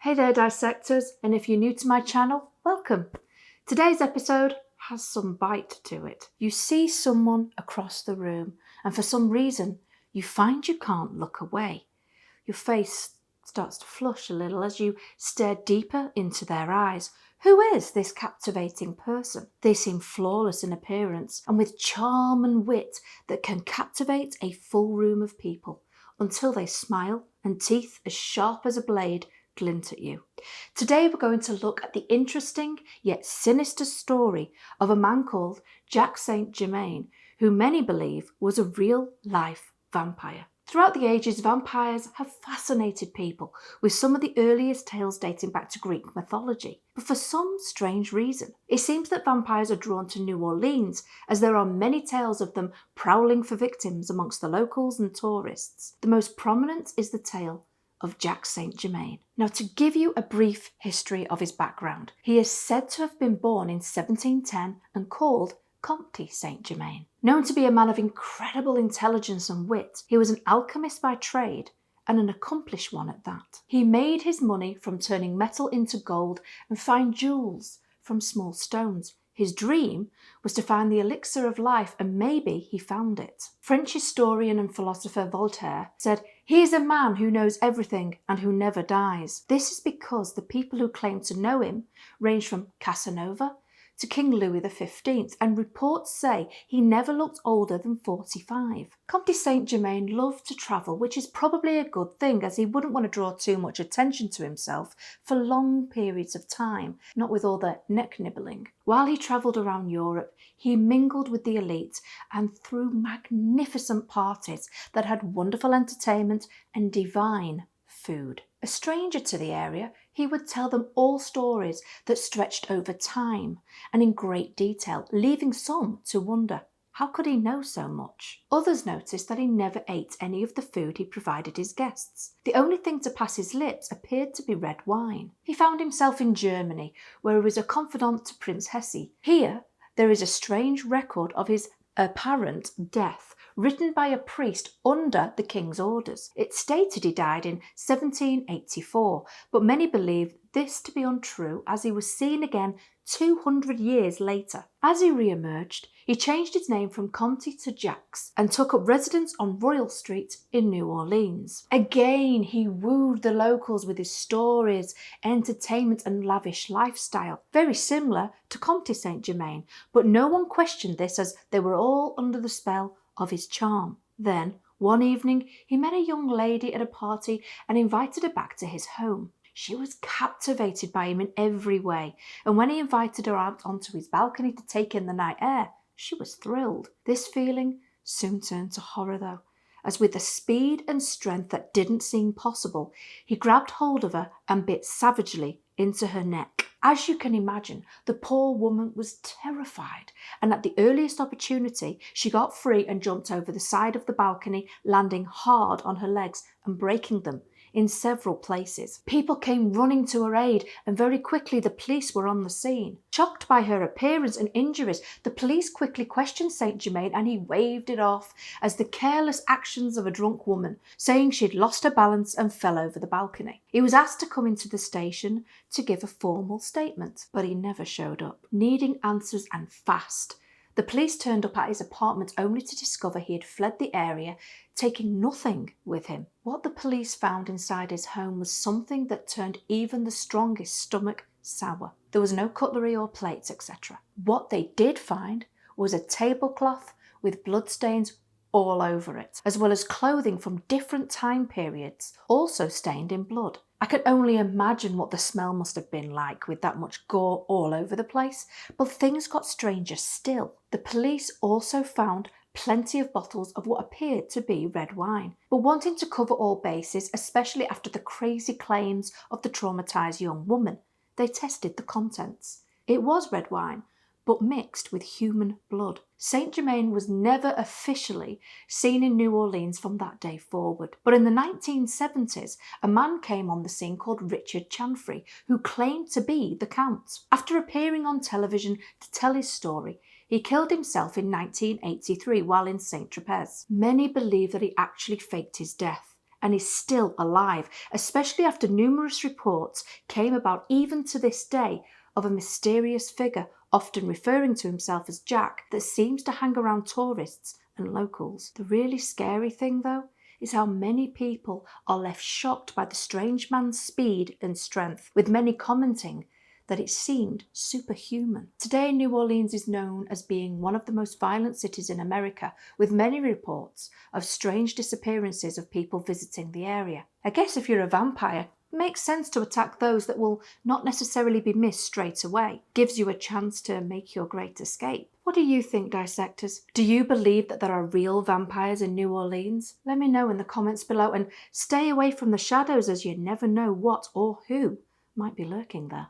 Hey there dissectors, and if you're new to my channel, welcome. Today's episode has some bite to it. You see someone across the room and for some reason you find you can't look away. Your face starts to flush a little as you stare deeper into their eyes. Who is this captivating person? They seem flawless in appearance and with charm and wit that can captivate a full room of people until they smile and teeth as sharp as a blade glint at you. Today we're going to look at the interesting yet sinister story of a man called Jacques St. Germain, who many believe was a real-life vampire. Throughout the ages, vampires have fascinated people, with some of the earliest tales dating back to Greek mythology. But for some strange reason, it seems that vampires are drawn to New Orleans, as there are many tales of them prowling for victims amongst the locals and tourists. The most prominent is the tale of Jacques St. Germain. Now, to give you a brief history of his background, he is said to have been born in 1710 and called Comte de Saint Germain. Known to be a man of incredible intelligence and wit, he was an alchemist by trade and an accomplished one at that. He made his money from turning metal into gold and fine jewels from small stones. His dream was to find the elixir of life, and maybe he found it. French historian and philosopher Voltaire said, "He is a man who knows everything and who never dies." This is because the people who claim to know him range from Casanova to King Louis XV, and reports say he never looked older than 45. Comte de Saint Germain loved to travel, which is probably a good thing, as he wouldn't want to draw too much attention to himself for long periods of time, not with all the neck nibbling. While he travelled around Europe, he mingled with the elite and threw magnificent parties that had wonderful entertainment and divine food. A stranger to the area, he would tell them all stories that stretched over time and in great detail, leaving some to wonder, how could he know so much? Others noticed that he never ate any of the food he provided his guests. The only thing to pass his lips appeared to be red wine. He found himself in Germany, where he was a confidant to Prince Hesse. Here, there is a strange record of his apparent death, written by a priest under the king's orders. It stated he died in 1784, but many believe this to be untrue, as he was seen again 200 years later. As he re-emerged, he changed his name from Comte to Jacques and took up residence on Royal Street in New Orleans. Again, he wooed the locals with his stories, entertainment and lavish lifestyle, very similar to Comte de Saint Germain, but no one questioned this, as they were all under the spell of his charm. Then, one evening, he met a young lady at a party and invited her back to his home. She was captivated by him in every way, and when he invited her out onto his balcony to take in the night air, she was thrilled. This feeling soon turned to horror though, as with a speed and strength that didn't seem possible, he grabbed hold of her and bit savagely into her neck. As you can imagine, the poor woman was terrified, and at the earliest opportunity, she got free and jumped over the side of the balcony, landing hard on her legs and breaking them in several places. People came running to her aid, and very quickly the police were on the scene. Shocked by her appearance and injuries, the police quickly questioned Saint Germain, and he waved it off as the careless actions of a drunk woman, saying she'd lost her balance and fell over the balcony. He was asked to come into the station to give a formal statement, but he never showed up, needing answers and fast. The police turned up at his apartment only to discover he had fled the area, taking nothing with him. What the police found inside his home was something that turned even the strongest stomach sour. There was no cutlery or plates, etc. What they did find was a tablecloth with bloodstains all over it, as well as clothing from different time periods, also stained in blood. I can only imagine what the smell must have been like with that much gore all over the place, but things got stranger still. The police also found plenty of bottles of what appeared to be red wine, but wanting to cover all bases, especially after the crazy claims of the traumatized young woman, they tested the contents. It was red wine, but mixed with human blood. Saint Germain was never officially seen in New Orleans from that day forward. But in the 1970s, a man came on the scene called Richard Chanfrey, who claimed to be the Count. After appearing on television to tell his story, he killed himself in 1983 while in Saint-Tropez. Many believe that he actually faked his death, and is still alive, especially after numerous reports came about even to this day of a mysterious figure, often referring to himself as Jack, that seems to hang around tourists and locals. The really scary thing, though, is how many people are left shocked by the strange man's speed and strength, with many commenting that it seemed superhuman. Today, New Orleans is known as being one of the most violent cities in America, with many reports of strange disappearances of people visiting the area. I guess if you're a vampire, it makes sense to attack those that will not necessarily be missed straight away. Gives you a chance to make your great escape. What do you think, dissectors? Do you believe that there are real vampires in New Orleans? Let me know in the comments below, and stay away from the shadows, as you never know what or who might be lurking there.